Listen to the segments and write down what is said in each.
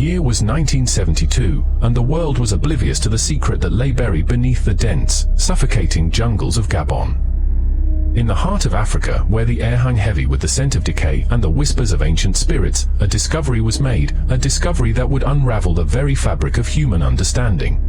year was 1972, and the world was oblivious to the secret that lay buried beneath the dense, suffocating jungles of Gabon. In the heart of Africa, where the air hung heavy with the scent of decay and the whispers of ancient spirits, a discovery was made, a discovery that would unravel the very fabric of human understanding.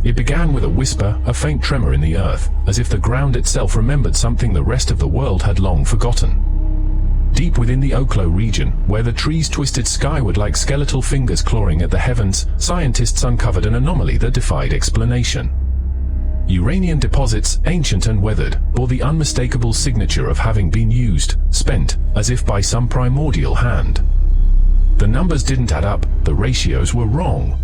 It began with a whisper, a faint tremor in the earth, as if the ground itself remembered something the rest of the world had long forgotten. Deep within the Oklo region, where the trees twisted skyward like skeletal fingers clawing at the heavens, scientists uncovered an anomaly that defied explanation. Uranium deposits, ancient and weathered, bore the unmistakable signature of having been used, spent, as if by some primordial hand. The numbers didn't add up, the ratios were wrong.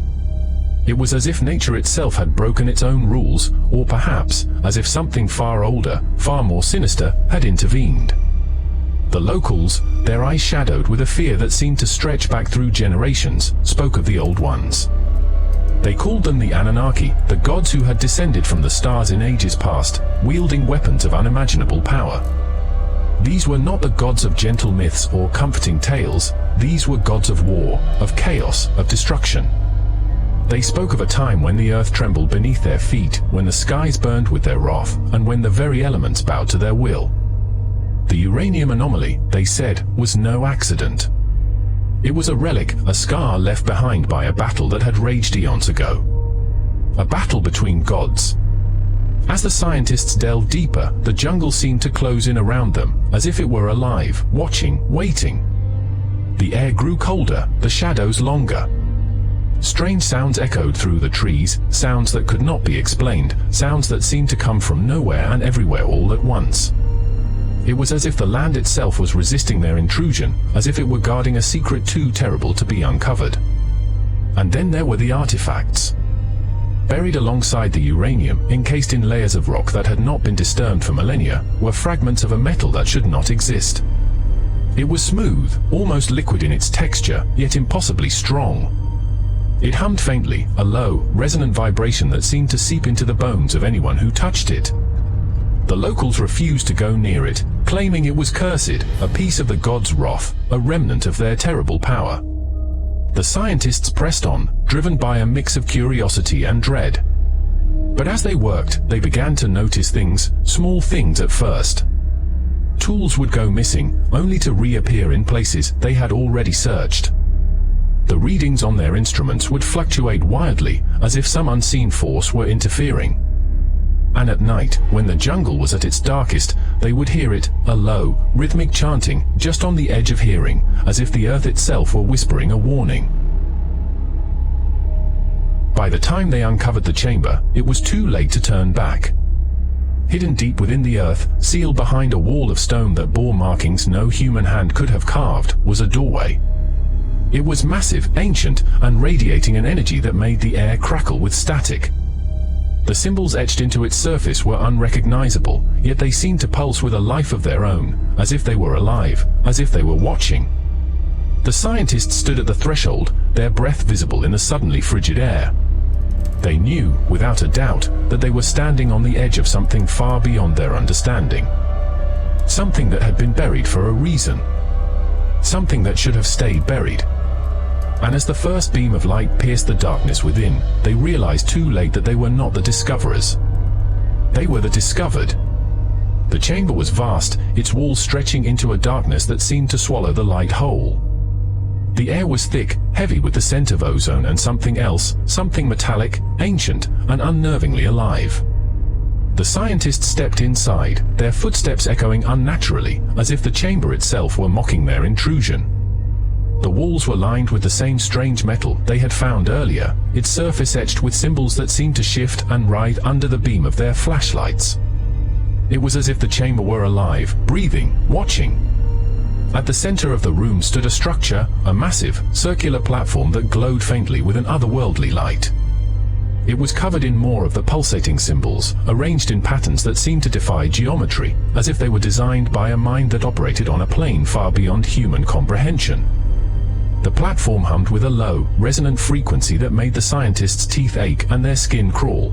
It was as if nature itself had broken its own rules, or perhaps, as if something far older, far more sinister, had intervened. The locals, their eyes shadowed with a fear that seemed to stretch back through generations, spoke of the old ones. They called them the Anunnaki, the gods who had descended from the stars in ages past, wielding weapons of unimaginable power. These were not the gods of gentle myths or comforting tales, these were gods of war, of chaos, of destruction. They spoke of a time when the earth trembled beneath their feet, when the skies burned with their wrath, and when the very elements bowed to their will. The uranium anomaly, they said, was no accident. It was a relic, a scar left behind by a battle that had raged eons ago. A battle between gods. As the scientists delved deeper, the jungle seemed to close in around them, as if it were alive, watching, waiting. The air grew colder, the shadows longer. Strange sounds echoed through the trees, sounds that could not be explained, sounds that seemed to come from nowhere and everywhere all at once. It was as if the land itself was resisting their intrusion, as if it were guarding a secret too terrible to be uncovered. And then there were the artifacts. Buried alongside the uranium, encased in layers of rock that had not been disturbed for millennia, were fragments of a metal that should not exist. It was smooth, almost liquid in its texture, yet impossibly strong. It hummed faintly, a low, resonant vibration that seemed to seep into the bones of anyone who touched it. The locals refused to go near it, claiming it was cursed, a piece of the gods' wrath, a remnant of their terrible power. The scientists pressed on, driven by a mix of curiosity and dread. But as they worked, they began to notice things, small things at first. Tools would go missing, only to reappear in places they had already searched. The readings on their instruments would fluctuate wildly, as if some unseen force were interfering. And at night, when the jungle was at its darkest, they would hear it, a low, rhythmic chanting, just on the edge of hearing, as if the earth itself were whispering a warning. By the time they uncovered the chamber, it was too late to turn back. Hidden deep within the earth, sealed behind a wall of stone that bore markings no human hand could have carved, was a doorway. It was massive, ancient, and radiating an energy that made the air crackle with static. The symbols etched into its surface were unrecognizable, yet they seemed to pulse with a life of their own, as if they were alive, as if they were watching. The scientists stood at the threshold, their breath visible in the suddenly frigid air. They knew, without a doubt, that they were standing on the edge of something far beyond their understanding. Something that had been buried for a reason. Something that should have stayed buried. And as the first beam of light pierced the darkness within, they realized too late that they were not the discoverers. They were the discovered. The chamber was vast, its walls stretching into a darkness that seemed to swallow the light whole. The air was thick, heavy with the scent of ozone and something else, something metallic, ancient, and unnervingly alive. The scientists stepped inside, their footsteps echoing unnaturally, as if the chamber itself were mocking their intrusion. The walls were lined with the same strange metal they had found earlier, its surface etched with symbols that seemed to shift and writhe under the beam of their flashlights. It was as if the chamber were alive, breathing, watching. At the center of the room stood a structure, a massive, circular platform that glowed faintly with an otherworldly light. It was covered in more of the pulsating symbols, arranged in patterns that seemed to defy geometry, as if they were designed by a mind that operated on a plane far beyond human comprehension. The platform hummed with a low, resonant frequency that made the scientists' teeth ache and their skin crawl.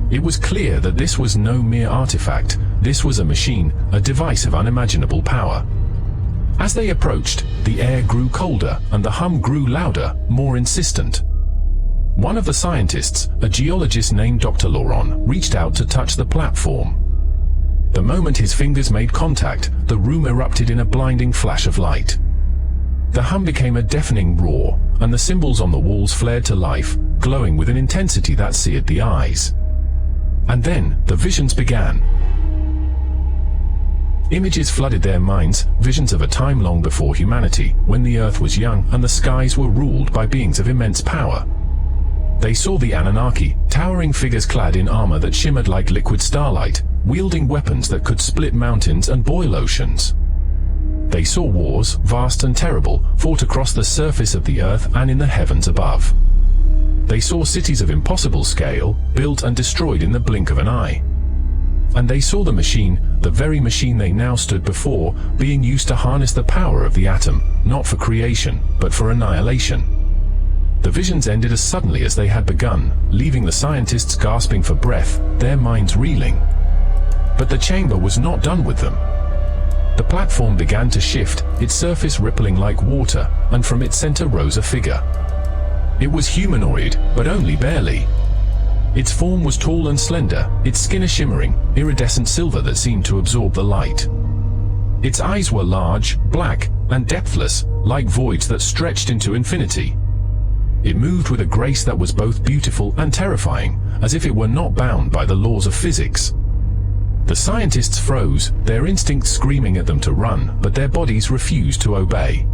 It was clear that this was no mere artifact, this was a machine, a device of unimaginable power. As they approached, the air grew colder and the hum grew louder, more insistent. One of the scientists, a geologist named Dr. Lauron, reached out to touch the platform. The moment his fingers made contact, the room erupted in a blinding flash of light. The hum became a deafening roar, and the symbols on the walls flared to life, glowing with an intensity that seared the eyes. And then, the visions began. Images flooded their minds, visions of a time long before humanity, when the earth was young and the skies were ruled by beings of immense power. They saw the Anunnaki, towering figures clad in armor that shimmered like liquid starlight, wielding weapons that could split mountains and boil oceans. They saw wars, vast and terrible, fought across the surface of the earth and in the heavens above. They saw cities of impossible scale, built and destroyed in the blink of an eye. And they saw the machine, the very machine they now stood before, being used to harness the power of the atom, not for creation, but for annihilation. The visions ended as suddenly as they had begun, leaving the scientists gasping for breath, their minds reeling. But the chamber was not done with them. The platform began to shift, its surface rippling like water, and from its center rose a figure. It was humanoid, but only barely. Its form was tall and slender, its skin a shimmering, iridescent silver that seemed to absorb the light. Its eyes were large, black, and depthless, like voids that stretched into infinity. It moved with a grace that was both beautiful and terrifying, as if it were not bound by the laws of physics. The scientists froze, their instincts screaming at them to run, but their bodies refused to obey.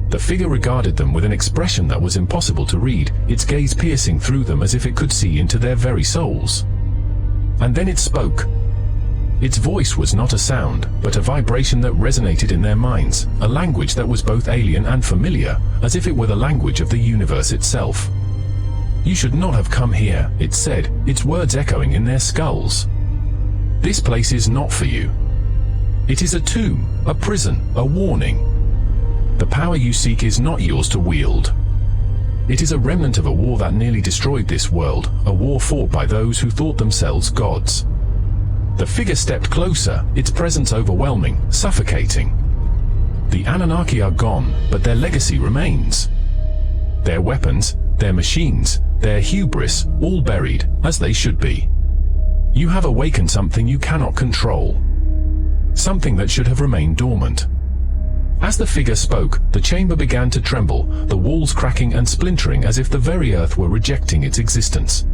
The figure regarded them with an expression that was impossible to read, its gaze piercing through them as if it could see into their very souls. And then it spoke. Its voice was not a sound, but a vibration that resonated in their minds, a language that was both alien and familiar, as if it were the language of the universe itself. "You should not have come here," it said, its words echoing in their skulls. "This place is not for you. It is a tomb, a prison, a warning. The power you seek is not yours to wield. It is a remnant of a war that nearly destroyed this world, a war fought by those who thought themselves gods." The figure stepped closer, its presence overwhelming, suffocating. The Anunnaki are gone, but their legacy remains. Their weapons, their machines, their hubris, all buried, as they should be. You have awakened something you cannot control. Something that should have remained dormant. As the figure spoke, the chamber began to tremble, the walls cracking and splintering as if the very earth were rejecting its existence.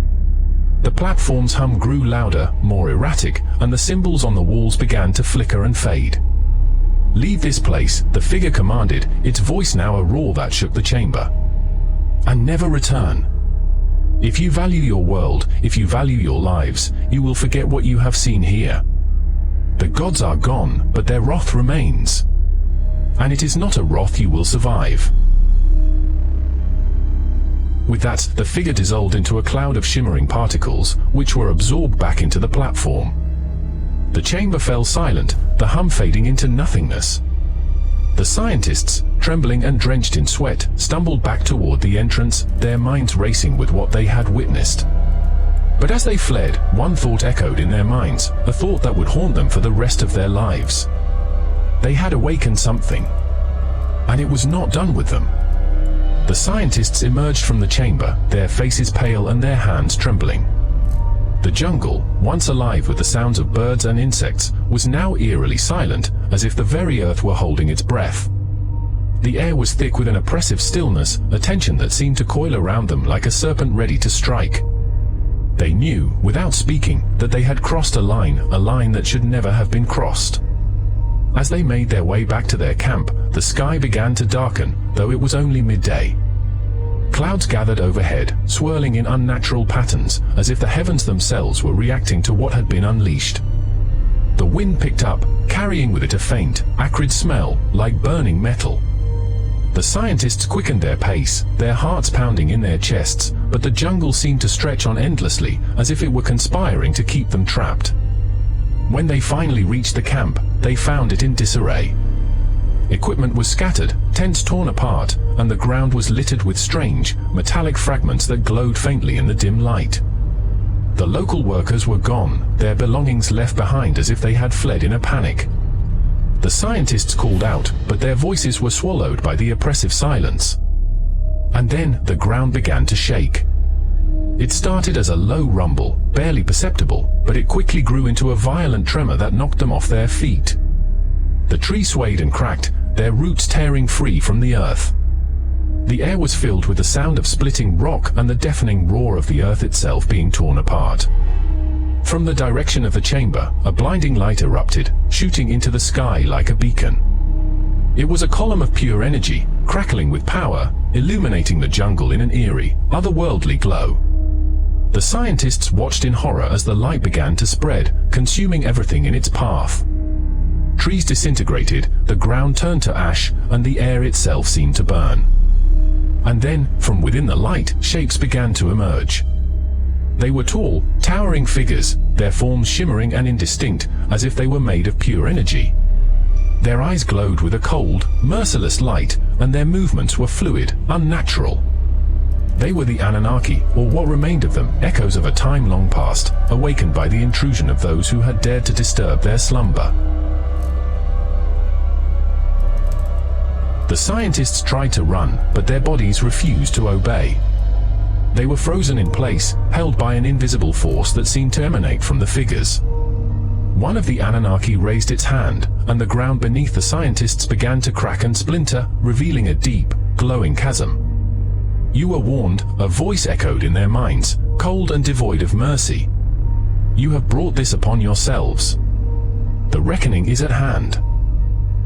The platform's hum grew louder, more erratic, and the symbols on the walls began to flicker and fade. "Leave this place," the figure commanded, its voice now a roar that shook the chamber. "And never return. If you value your world, if you value your lives, you will forget what you have seen here. The gods are gone, but their wrath remains. And it is not a wrath you will survive." With that, the figure dissolved into a cloud of shimmering particles, which were absorbed back into the platform. The chamber fell silent, the hum fading into nothingness. The scientists, trembling and drenched in sweat, stumbled back toward the entrance, their minds racing with what they had witnessed. But as they fled, one thought echoed in their minds, a thought that would haunt them for the rest of their lives. They had awakened something, and it was not done with them. The scientists emerged from the chamber, their faces pale and their hands trembling. The jungle, once alive with the sounds of birds and insects, was now eerily silent, as if the very earth were holding its breath. The air was thick with an oppressive stillness, a tension that seemed to coil around them like a serpent ready to strike. They knew, without speaking, that they had crossed a line that should never have been crossed. As they made their way back to their camp, the sky began to darken, though it was only midday. Clouds gathered overhead, swirling in unnatural patterns, as if the heavens themselves were reacting to what had been unleashed. The wind picked up, carrying with it a faint, acrid smell, like burning metal. The scientists quickened their pace, their hearts pounding in their chests, but the jungle seemed to stretch on endlessly, as if it were conspiring to keep them trapped. When they finally reached the camp, they found it in disarray. Equipment was scattered, tents torn apart, and the ground was littered with strange, metallic fragments that glowed faintly in the dim light. The local workers were gone, their belongings left behind as if they had fled in a panic. The scientists called out, but their voices were swallowed by the oppressive silence. And then the ground began to shake. It started as a low rumble, barely perceptible, but it quickly grew into a violent tremor that knocked them off their feet. The tree swayed and cracked, their roots tearing free from the earth. The air was filled with the sound of splitting rock and the deafening roar of the earth itself being torn apart. From the direction of the chamber, a blinding light erupted, shooting into the sky like a beacon. It was a column of pure energy, crackling with power, illuminating the jungle in an eerie, otherworldly glow. The scientists watched in horror as the light began to spread, consuming everything in its path. Trees disintegrated, the ground turned to ash, and the air itself seemed to burn. And then, from within the light, shapes began to emerge. They were tall, towering figures, their forms shimmering and indistinct, as if they were made of pure energy. Their eyes glowed with a cold, merciless light, and their movements were fluid, unnatural. They were the Anunnaki, or what remained of them, echoes of a time long past, awakened by the intrusion of those who had dared to disturb their slumber. The scientists tried to run, but their bodies refused to obey. They were frozen in place, held by an invisible force that seemed to emanate from the figures. One of the Anunnaki raised its hand, and the ground beneath the scientists began to crack and splinter, revealing a deep, glowing chasm. "You were warned," a voice echoed in their minds, cold and devoid of mercy. "You have brought this upon yourselves. The reckoning is at hand."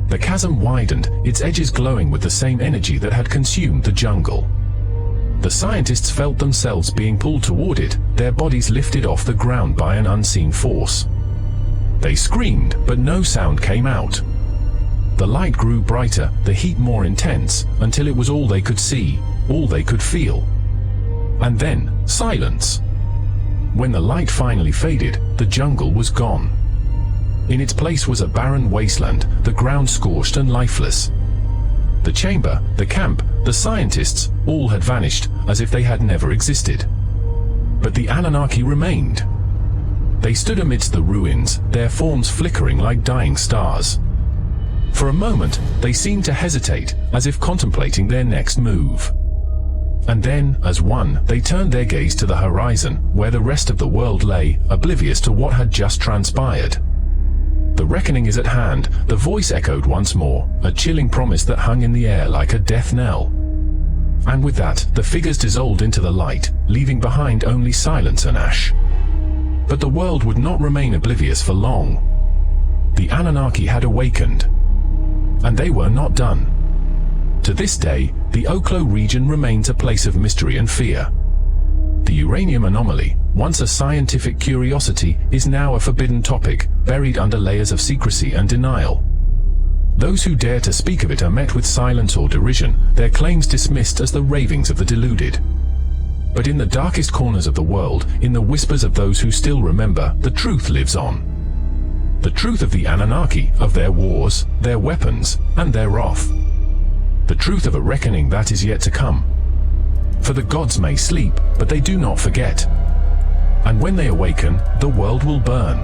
The chasm widened, its edges glowing with the same energy that had consumed the jungle. The scientists felt themselves being pulled toward it, their bodies lifted off the ground by an unseen force. They screamed, but no sound came out. The light grew brighter, the heat more intense, until it was all they could see, all they could feel. And then, silence. When the light finally faded, the jungle was gone. In its place was a barren wasteland, the ground scorched and lifeless. The chamber, the camp, the scientists, all had vanished, as if they had never existed. But the Anunnaki remained. They stood amidst the ruins, their forms flickering like dying stars. For a moment, they seemed to hesitate, as if contemplating their next move. And then, as one, they turned their gaze to the horizon, where the rest of the world lay, oblivious to what had just transpired. "The reckoning is at hand," the voice echoed once more, a chilling promise that hung in the air like a death knell. And with that, the figures dissolved into the light, leaving behind only silence and ash. But the world would not remain oblivious for long. The Anunnaki had awakened. And they were not done. To this day, the Oklo region remains a place of mystery and fear. The uranium anomaly, once a scientific curiosity, is now a forbidden topic, buried under layers of secrecy and denial. Those who dare to speak of it are met with silence or derision, their claims dismissed as the ravings of the deluded. But in the darkest corners of the world, in the whispers of those who still remember, the truth lives on. The truth of the Anunnaki, of their wars, their weapons, and their wrath. The truth of a reckoning that is yet to come. For the gods may sleep, but they do not forget. And when they awaken, the world will burn.